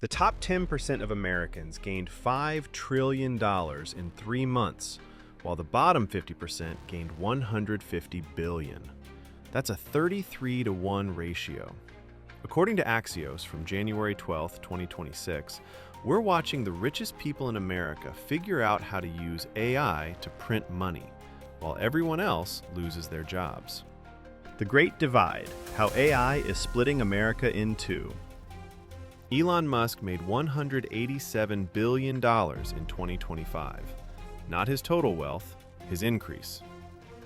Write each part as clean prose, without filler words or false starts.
The top 10% of Americans gained $5 trillion in 3 months, while the bottom 50% gained $150 billion. That's a 33-to-1 ratio. According to Axios from January 12, 2026, we're watching the richest people in America figure out how to use AI to print money, while everyone else loses their jobs. The Great Divide: How AI is Splitting America in Two. Elon Musk made $187 billion in 2025. Not his total wealth, his increase.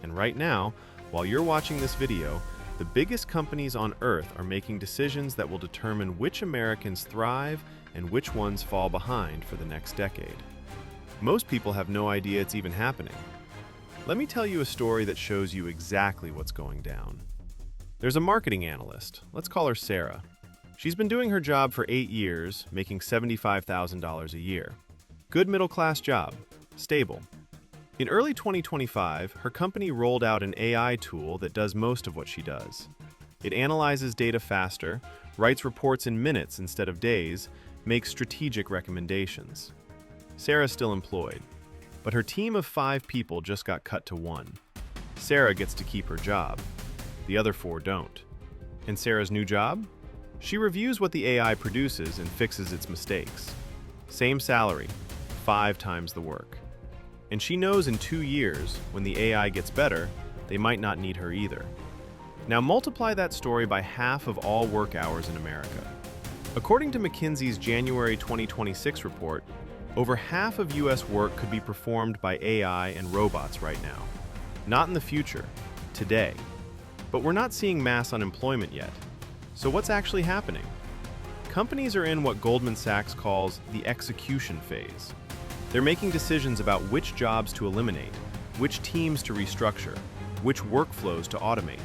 And right now, while you're watching this video, the biggest companies on Earth are making decisions that will determine which Americans thrive and which ones fall behind for the next decade. Most people have no idea it's even happening. Let me tell you a story that shows you exactly what's going down. There's a marketing analyst. Let's call her Sarah. She's been doing her job for 8 years, making $75,000 a year. Good middle-class job. Stable. In early 2025, her company rolled out an AI tool that does most of what she does. It analyzes data faster, writes reports in minutes instead of days, makes strategic recommendations. Sarah's still employed, but her team of 5 people just got cut to 1. Sarah gets to keep her job. The other 4 don't. And Sarah's new job? She reviews what the AI produces and fixes its mistakes. Same salary, 5 times the work. And she knows in 2 years, when the AI gets better, they might not need her either. Now multiply that story by half of all work hours in America. According to McKinsey's January 2026 report, over half of US work could be performed by AI and robots right now. Not in the future, today. But we're not seeing mass unemployment yet. So what's actually happening? Companies are in what Goldman Sachs calls the execution phase. They're making decisions about which jobs to eliminate, which teams to restructure, which workflows to automate.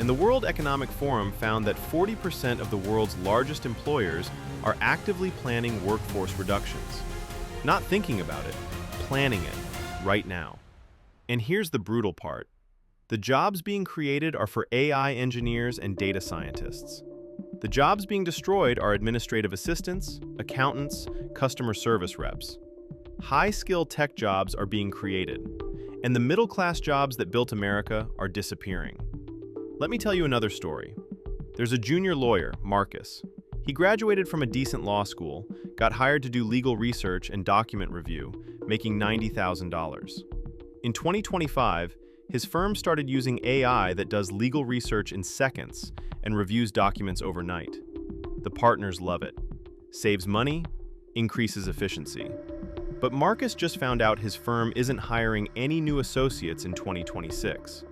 And the World Economic Forum found that 40% of the world's largest employers are actively planning workforce reductions. Not thinking about it, planning it, right now. And here's the brutal part. The jobs being created are for AI engineers and data scientists. The jobs being destroyed are administrative assistants, accountants, customer service reps. High-skilled tech jobs are being created, and the middle-class jobs that built America are disappearing. Let me tell you another story. There's a junior lawyer, Marcus. He graduated from a decent law school, got hired to do legal research and document review, making $90,000. In 2025, his firm started using AI that does legal research in seconds and reviews documents overnight. The partners love it. Saves money, increases efficiency. But Marcus just found out his firm isn't hiring any new associates in 2026.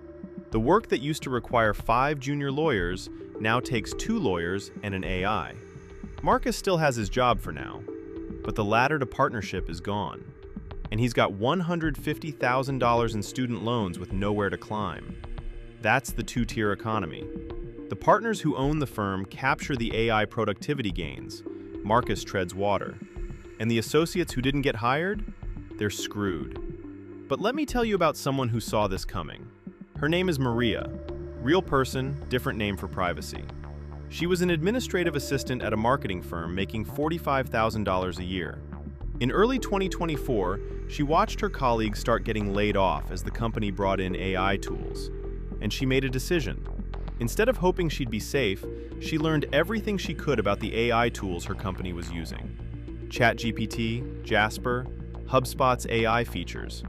The work that used to require 5 junior lawyers now takes 2 lawyers and an AI. Marcus still has his job for now, but the ladder to partnership is gone. And he's got $150,000 in student loans with nowhere to climb. That's the 2-tier economy. The partners who own the firm capture the AI productivity gains. Marcus treads water. And the associates who didn't get hired? They're screwed. But let me tell you about someone who saw this coming. Her name is Maria. Real person, different name for privacy. She was an administrative assistant at a marketing firm making $45,000 a year. In early 2024, she watched her colleagues start getting laid off as the company brought in AI tools. And she made a decision. Instead of hoping she'd be safe, she learned everything she could about the AI tools her company was using. ChatGPT, Jasper, HubSpot's AI features.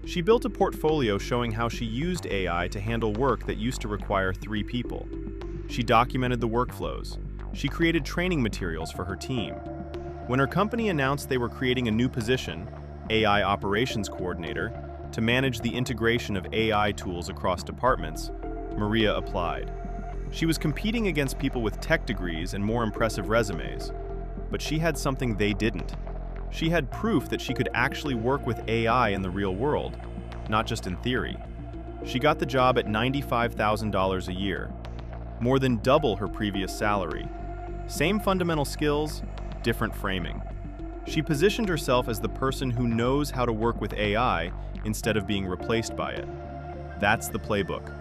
She built a portfolio showing how she used AI to handle work that used to require 3 people. She documented the workflows. She created training materials for her team. When her company announced they were creating a new position, AI Operations Coordinator, to manage the integration of AI tools across departments, Maria applied. She was competing against people with tech degrees and more impressive resumes, but she had something they didn't. She had proof that she could actually work with AI in the real world, not just in theory. She got the job at $95,000 a year, more than double her previous salary. Same fundamental skills, different framing. She positioned herself as the person who knows how to work with AI instead of being replaced by it. That's the playbook.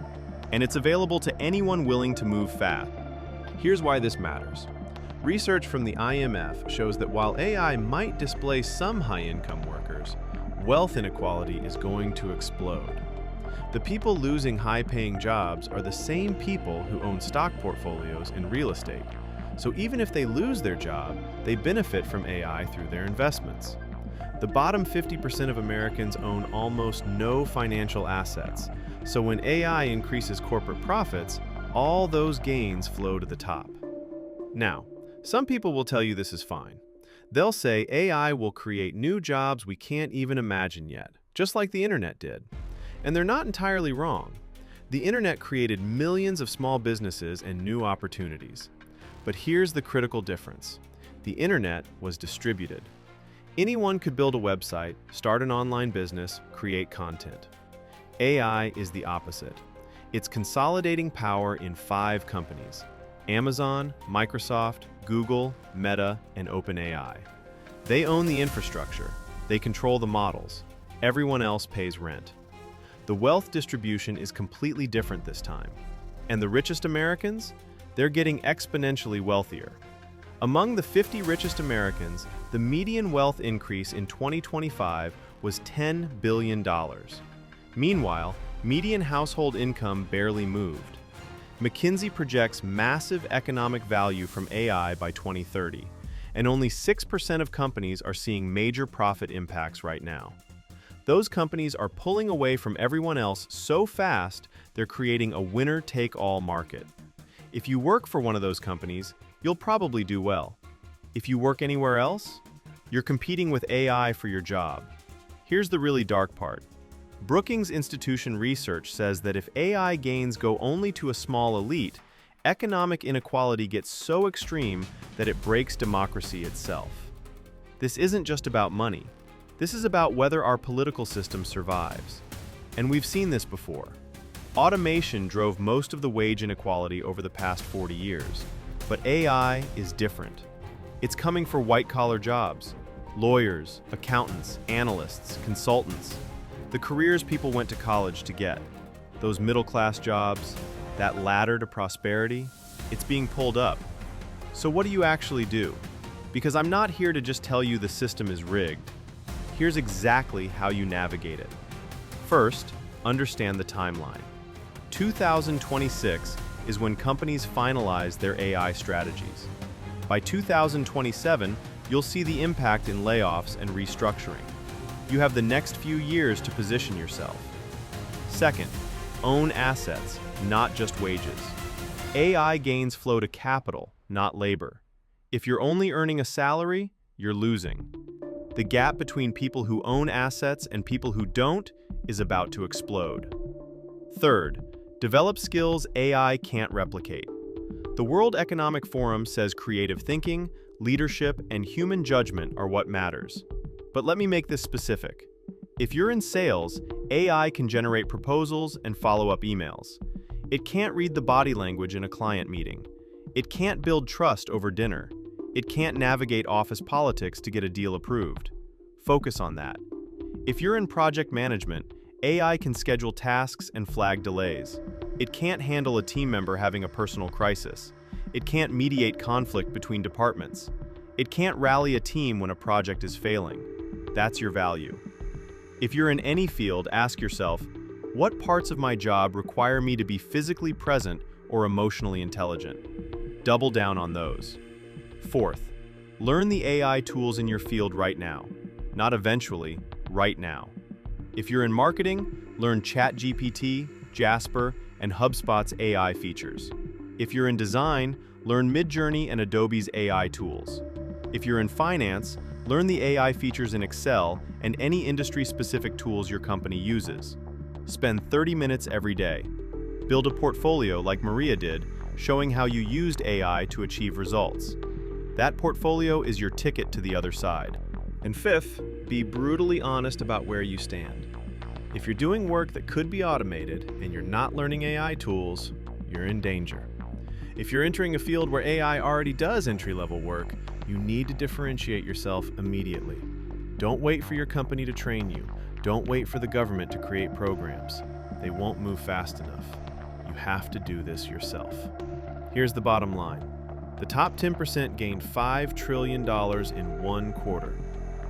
And it's available to anyone willing to move fast. Here's why this matters. Research from the IMF shows that while AI might displace some high-income workers, wealth inequality is going to explode. The people losing high-paying jobs are the same people who own stock portfolios in real estate. So even if they lose their job, they benefit from AI through their investments. The bottom 50% of Americans own almost no financial assets. So when AI increases corporate profits, all those gains flow to the top. Now, some people will tell you this is fine. They'll say AI will create new jobs we can't even imagine yet, just like the internet did. And they're not entirely wrong. The internet created millions of small businesses and new opportunities. But here's the critical difference. The internet was distributed. Anyone could build a website, start an online business, create content. AI is the opposite. It's consolidating power in 5 companies: Amazon, Microsoft, Google, Meta, and OpenAI. They own the infrastructure. They control the models. Everyone else pays rent. The wealth distribution is completely different this time. And the richest Americans? They're getting exponentially wealthier. Among the 50 richest Americans, the median wealth increase in 2025 was $10 billion. Meanwhile, median household income barely moved. McKinsey projects massive economic value from AI by 2030, and only 6% of companies are seeing major profit impacts right now. Those companies are pulling away from everyone else so fast, they're creating a winner-take-all market. If you work for one of those companies, you'll probably do well. If you work anywhere else, you're competing with AI for your job. Here's the really dark part. Brookings Institution research says that if AI gains go only to a small elite, economic inequality gets so extreme that it breaks democracy itself. This isn't just about money. This is about whether our political system survives. And we've seen this before. Automation drove most of the wage inequality over the past 40 years. But AI is different. It's coming for white-collar jobs: lawyers, accountants, analysts, consultants. The careers people went to college to get. Those middle-class jobs, that ladder to prosperity, it's being pulled up. So what do you actually do? Because I'm not here to just tell you the system is rigged. Here's exactly how you navigate it. First, understand the timeline. 2026 is when companies finalize their AI strategies. By 2027, you'll see the impact in layoffs and restructuring. You have the next few years to position yourself. Second, own assets, not just wages. AI gains flow to capital, not labor. If you're only earning a salary, you're losing. The gap between people who own assets and people who don't is about to explode. Third, develop skills AI can't replicate. The World Economic Forum says creative thinking, leadership, and human judgment are what matters. But let me make this specific. If you're in sales, AI can generate proposals and follow-up emails. It can't read the body language in a client meeting. It can't build trust over dinner. It can't navigate office politics to get a deal approved. Focus on that. If you're in project management, AI can schedule tasks and flag delays. It can't handle a team member having a personal crisis. It can't mediate conflict between departments. It can't rally a team when a project is failing. That's your value. If you're in any field, ask yourself, what parts of my job require me to be physically present or emotionally intelligent? Double down on those. Fourth, learn the AI tools in your field right now. Not eventually, right now. If you're in marketing, learn ChatGPT, Jasper, and HubSpot's AI features. If you're in design, learn Midjourney and Adobe's AI tools. If you're in finance, learn the AI features in Excel and any industry-specific tools your company uses. Spend 30 minutes every day. Build a portfolio like Maria did, showing how you used AI to achieve results. That portfolio is your ticket to the other side. And fifth, be brutally honest about where you stand. If you're doing work that could be automated and you're not learning AI tools, you're in danger. If you're entering a field where AI already does entry-level work, you need to differentiate yourself immediately. Don't wait for your company to train you. Don't wait for the government to create programs. They won't move fast enough. You have to do this yourself. Here's the bottom line. The top 10% gained $5 trillion in one quarter.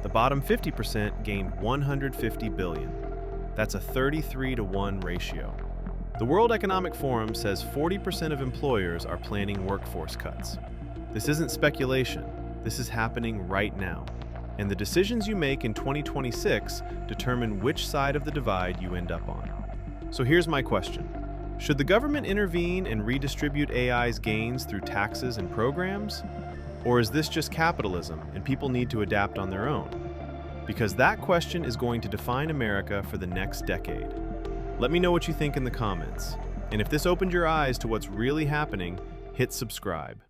The bottom 50% gained $150 billion. That's a 33-to-1 ratio. The World Economic Forum says 40% of employers are planning workforce cuts. This isn't speculation. This is happening right now. And the decisions you make in 2026 determine which side of the divide you end up on. So here's my question. Should the government intervene and redistribute AI's gains through taxes and programs? Or is this just capitalism and people need to adapt on their own? Because that question is going to define America for the next decade. Let me know what you think in the comments. And if this opened your eyes to what's really happening, hit subscribe.